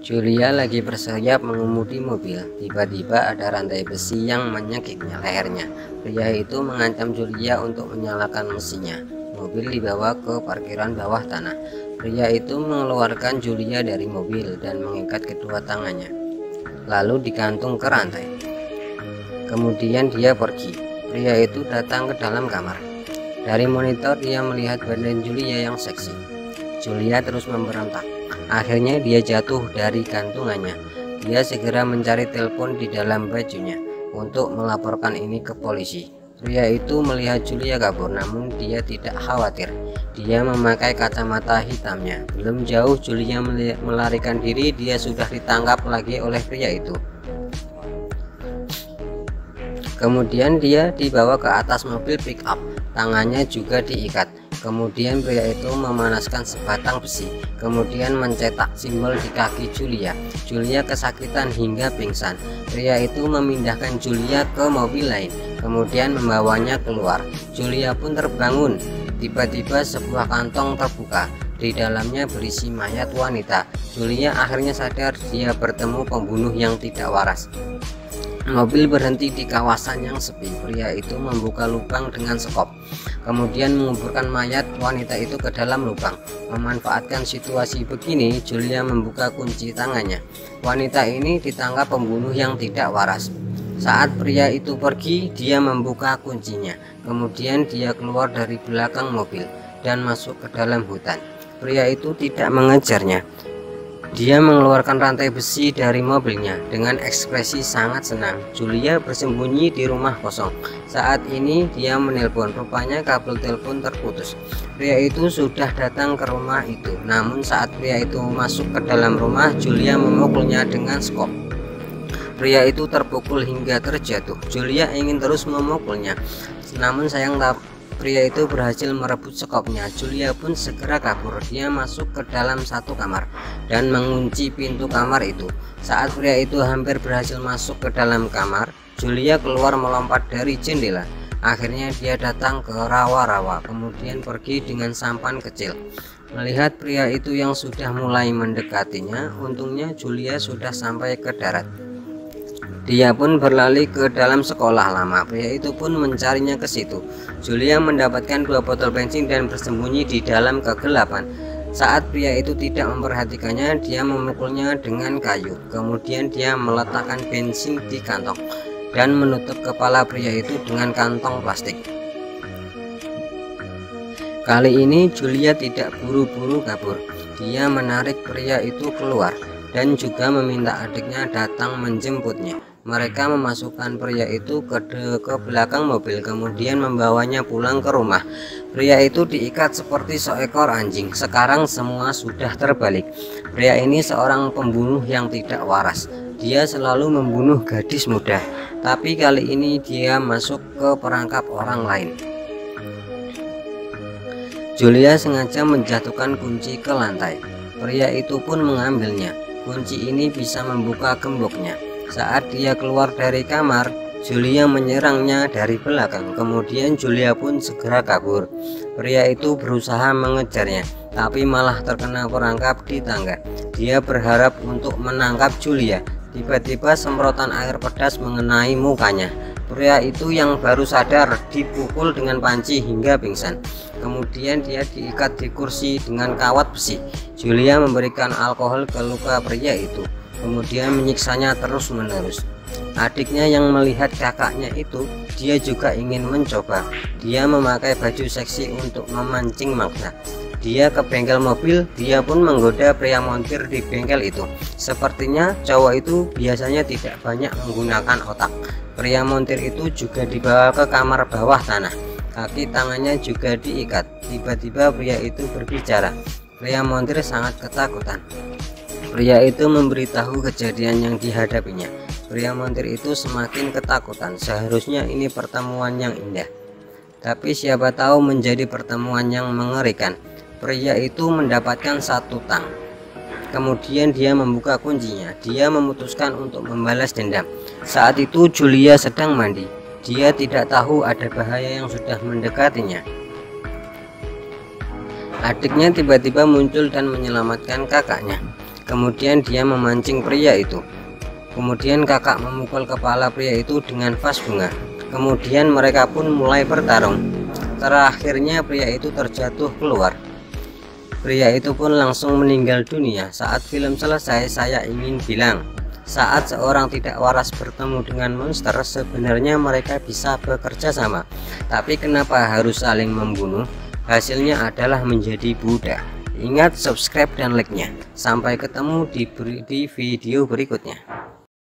Julia lagi bersiap mengemudi mobil. Tiba-tiba ada rantai besi yang menyekiknya lehernya. Pria itu mengancam Julia untuk menyalakan mesinnya. Mobil dibawa ke parkiran bawah tanah. Pria itu mengeluarkan Julia dari mobil dan mengikat kedua tangannya, lalu digantung ke rantai. Kemudian dia pergi. Pria itu datang ke dalam kamar. Dari monitor dia melihat badan Julia yang seksi. Julia terus memberontak. Akhirnya dia jatuh dari gantungannya. Dia segera mencari telepon di dalam bajunya untuk melaporkan ini ke polisi. Pria itu melihat Julia kabur, namun dia tidak khawatir. Dia memakai kacamata hitamnya. Belum jauh Julia melarikan diri, dia sudah ditangkap lagi oleh pria itu. Kemudian dia dibawa ke atas mobil pick up. Tangannya juga diikat. Kemudian pria itu memanaskan sebatang besi, kemudian mencetak simbol di kaki Julia. Julia kesakitan hingga pingsan. Pria itu memindahkan Julia ke mobil lain, kemudian membawanya keluar. Julia pun terbangun. Tiba-tiba sebuah kantong terbuka. Di dalamnya berisi mayat wanita. Julia akhirnya sadar dia bertemu pembunuh yang tidak waras. Mobil berhenti di kawasan yang sepi. Pria itu membuka lubang dengan sekop, kemudian menguburkan mayat wanita itu ke dalam lubang. Memanfaatkan situasi begini, Julia membuka kunci tangannya. Wanita ini ditangkap pembunuh yang tidak waras. Saat pria itu pergi, dia membuka kuncinya. Kemudian dia keluar dari belakang mobil dan masuk ke dalam hutan. Pria itu tidak mengejarnya. Dia mengeluarkan rantai besi dari mobilnya dengan ekspresi sangat senang. Julia bersembunyi di rumah kosong. Saat ini dia menelpon, rupanya kabel telepon terputus. Pria itu sudah datang ke rumah itu. Namun saat pria itu masuk ke dalam rumah, Julia memukulnya dengan skop. Pria itu terpukul hingga terjatuh. Julia ingin terus memukulnya, namun sayang pria itu berhasil merebut sekopnya. Julia pun segera kabur. Dia masuk ke dalam satu kamar dan mengunci pintu kamar itu. Saat pria itu hampir berhasil masuk ke dalam kamar, Julia keluar melompat dari jendela. Akhirnya dia datang ke rawa-rawa, kemudian pergi dengan sampan kecil. Melihat pria itu yang sudah mulai mendekatinya, untungnya Julia sudah sampai ke darat. Dia pun berlari ke dalam sekolah lama. Pria itu pun mencarinya ke situ. Julia mendapatkan 2 botol bensin dan bersembunyi di dalam kegelapan. Saat pria itu tidak memperhatikannya, dia memukulnya dengan kayu. Kemudian dia meletakkan bensin di kantong dan menutup kepala pria itu dengan kantong plastik. Kali ini Julia tidak buru-buru kabur. Dia menarik pria itu keluar dan juga meminta adiknya datang menjemputnya. Mereka memasukkan pria itu ke belakang mobil, kemudian membawanya pulang ke rumah. Pria itu diikat seperti seekor anjing. Sekarang semua sudah terbalik. Pria ini seorang pembunuh yang tidak waras. Dia selalu membunuh gadis muda, tapi kali ini dia masuk ke perangkap orang lain. Julia sengaja menjatuhkan kunci ke lantai. Pria itu pun mengambilnya. Kunci ini bisa membuka gemboknya. Saat dia keluar dari kamar, Julia menyerangnya dari belakang. Kemudian Julia pun segera kabur. Pria itu berusaha mengejarnya, tapi malah terkena perangkap di tangga. Dia berharap untuk menangkap Julia. Tiba-tiba semprotan air pedas mengenai mukanya. Pria itu yang baru sadar dipukul dengan panci hingga pingsan. Kemudian dia diikat di kursi dengan kawat besi. Julia memberikan alkohol ke luka pria itu, kemudian menyiksanya terus-menerus. Adiknya yang melihat kakaknya itu, dia juga ingin mencoba. Dia memakai baju seksi untuk memancing maksa. Dia ke bengkel mobil. Dia pun menggoda pria montir di bengkel itu. Sepertinya cowok itu biasanya tidak banyak menggunakan otak. Pria montir itu juga dibawa ke kamar bawah tanah. Kaki tangannya juga diikat. Tiba-tiba pria itu berbicara. Pria montir sangat ketakutan. Pria itu memberitahu kejadian yang dihadapinya. Pria montir itu semakin ketakutan. Seharusnya ini pertemuan yang indah, tapi siapa tahu menjadi pertemuan yang mengerikan. Pria itu mendapatkan 1 tang. Kemudian dia membuka kuncinya. Dia memutuskan untuk membalas dendam. Saat itu Julia sedang mandi. Dia tidak tahu ada bahaya yang sudah mendekatinya. Adiknya tiba-tiba muncul dan menyelamatkan kakaknya. Kemudian dia memancing pria itu. Kemudian kakak memukul kepala pria itu dengan vas bunga. Kemudian mereka pun mulai bertarung. Terakhirnya pria itu terjatuh keluar. Pria itu pun langsung meninggal dunia. Saat film selesai, saya ingin bilang, saat seorang tidak waras bertemu dengan monster, sebenarnya mereka bisa bekerja sama. Tapi kenapa harus saling membunuh? Hasilnya adalah menjadi budak. Ingat subscribe dan like-nya. Sampai ketemu di video berikutnya.